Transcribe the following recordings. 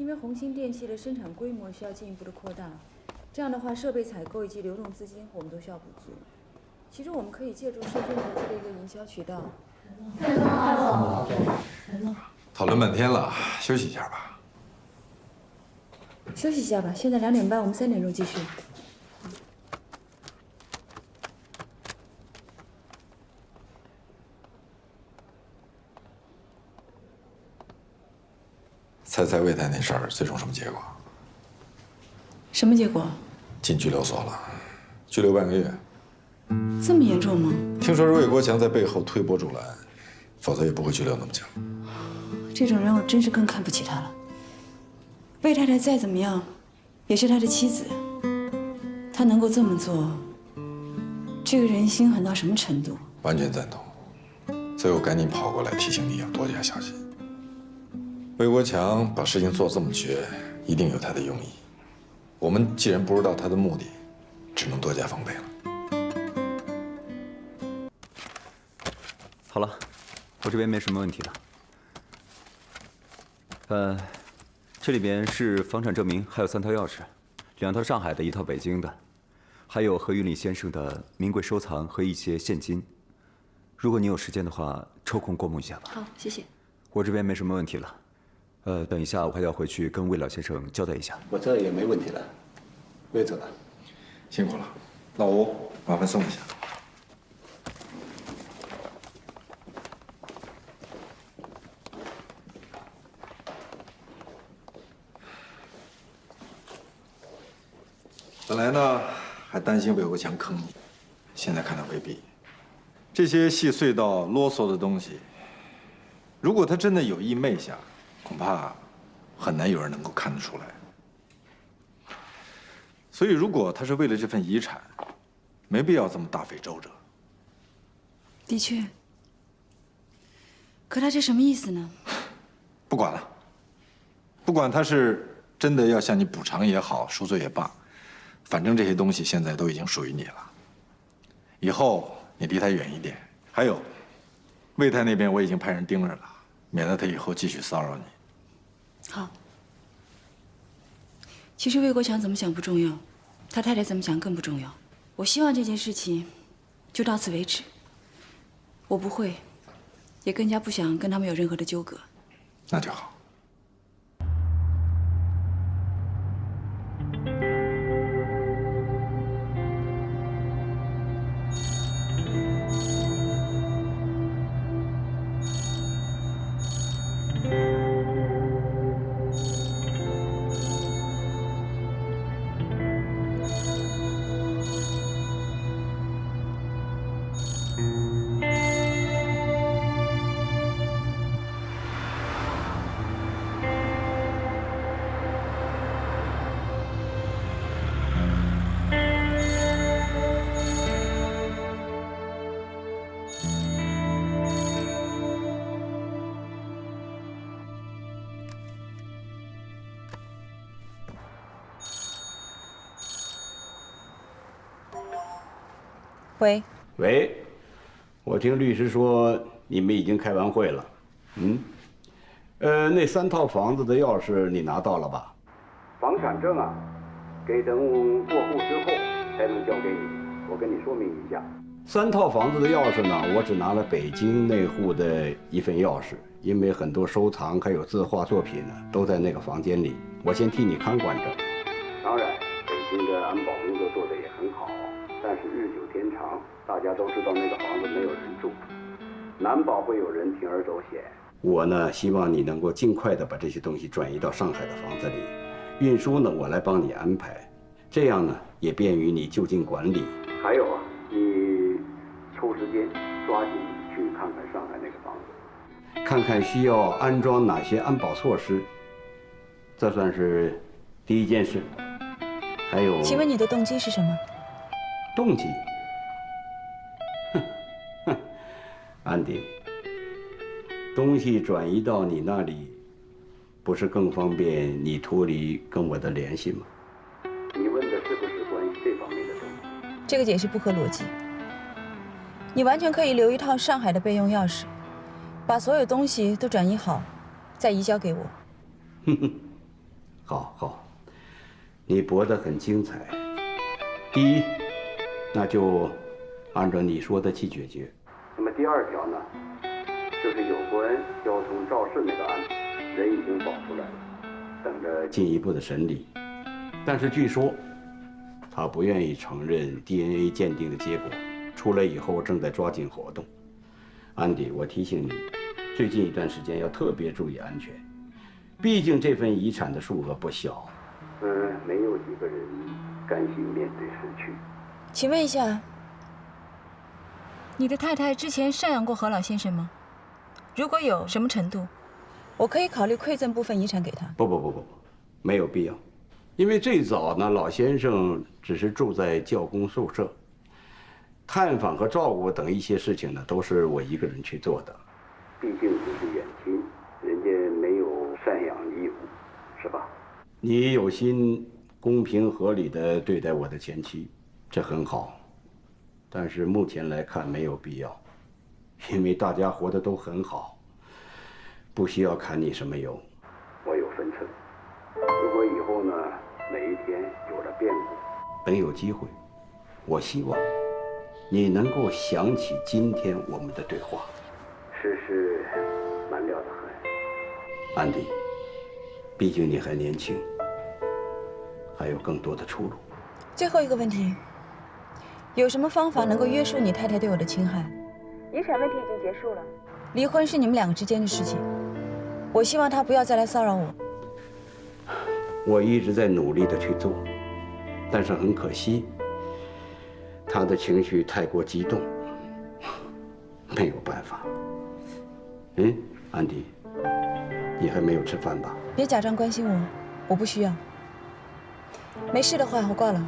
因为红星电器的生产规模需要进一步的扩大，这样的话，设备采购以及流动资金我们都需要补足。其实我们可以借助社军投资的一个营销渠道。讨论半天了，休息一下吧。休息一下吧，现在2点半，我们3点钟继续。猜猜魏太那事儿最终什么结果？什么结果？进拘留所了，拘留半个月。这么严重吗？听说是魏国强在背后推波助澜，否则也不会拘留那么久。这种人我真是更看不起他了。魏太太再怎么样，也是他的妻子，他能够这么做，这个人心狠到什么程度？完全赞同。所以我赶紧跑过来提醒你要多加小心。魏国强把事情做这么绝，一定有他的用意。我们既然不知道他的目的，只能多加防备了。好了，我这边没什么问题了。这里边是房产证明，还有3套钥匙，2套上海的，1套北京的，还有何云礼先生的名贵收藏和一些现金。如果你有时间的话，抽空过目一下吧。好，谢谢。我这边没什么问题了。等一下我还要回去跟魏老先生交代一下。我这也没问题了，我也走了。辛苦了，老吴，麻烦送一下。本来呢，还担心魏国强坑你，现在看来未必。这些细碎到啰嗦的东西，如果他真的有意昧下，恐怕很难有人能够看得出来。所以，如果他是为了这份遗产，没必要这么大费周折。的确。可他这什么意思呢？不管了，不管他是真的要向你补偿也好，赎罪也罢，反正这些东西现在都已经属于你了。以后你离他远一点。还有，魏太那边我已经派人盯着了，免得他以后继续骚扰你。好。其实魏国强怎么想不重要，他太太怎么想更不重要。我希望这件事情就到此为止。我不会，也更加不想跟他们有任何的纠葛。那就好。喂，喂，我听律师说你们已经开完会了。那3套房子的钥匙你拿到了吧？房产证啊，得等过户之后才能交给你。我跟你说明一下，3套房子的钥匙呢，我只拿了北京那户的1份钥匙，因为很多收藏还有字画作品呢都在那个房间里，我先替你看管着。当然，北京的安保工作做得也很好。但是日久天长，大家都知道那个房子没有人住，难保会有人铤而走险。我呢，希望你能够尽快的把这些东西转移到上海的房子里，运输呢我来帮你安排，这样呢也便于你就近管理。还有啊，你抽时间抓紧去看看上海那个房子，看看需要安装哪些安保措施，这算是第一件事。还有，请问你的动机是什么？动机？安迪，东西转移到你那里，不是更方便你脱离跟我的联系吗？你问的是不是关于这方面的动机？这个解释不合逻辑。你完全可以留1套上海的备用钥匙，把所有东西都转移好，再移交给我。好，好，你驳得很精彩。第一，那就按照你说的去解决。那么第二条呢，就是有关交通肇事那个案子，人已经保出来了，等着进一步的审理。但是据说他不愿意承认 DNA 鉴定的结果，出来以后正在抓紧活动。安迪，我提醒你，最近一段时间要特别注意安全，毕竟这份遗产的数额不小。没有几个人甘心面对失去。请问一下，你的太太之前赡养过何老先生吗？如果有，什么程度？我可以考虑馈赠部分遗产给他。不，没有必要，因为最早呢，老先生只是住在教工宿舍，探访和照顾等一些事情呢，都是我一个人去做的。毕竟你是远亲，人家没有赡养义务，是吧？你有心公平合理地对待我的前妻，这很好，但是目前来看没有必要，因为大家活得都很好，不需要砍你什么油。我有分寸。如果以后呢，哪一天有了变故，等有机会，我希望你能够想起今天我们的对话。世事难料得很，安迪，毕竟你还年轻，还有更多的出路。最后一个问题，有什么方法能够约束你太太对我的侵害？遗产问题已经结束了，离婚是你们两个之间的事情。我希望她不要再来骚扰我。我一直在努力地去做，但是很可惜，她的情绪太过激动，没有办法。安迪，你还没有吃饭吧？别假装关心我，我不需要。没事的话，我挂了。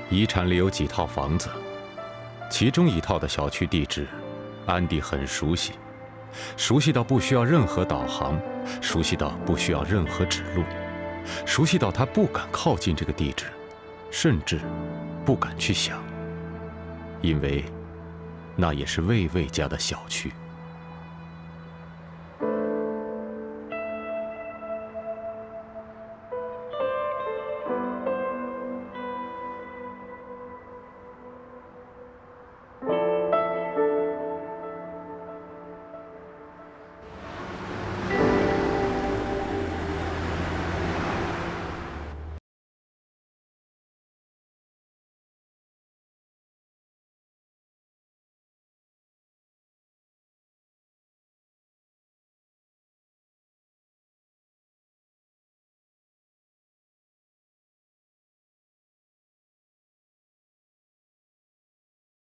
遗产里有几套房子，其中一套的小区地址，安迪很熟悉，熟悉到不需要任何导航，熟悉到不需要任何指路，熟悉到他不敢靠近这个地址，甚至不敢去想，因为那也是魏魏家的小区。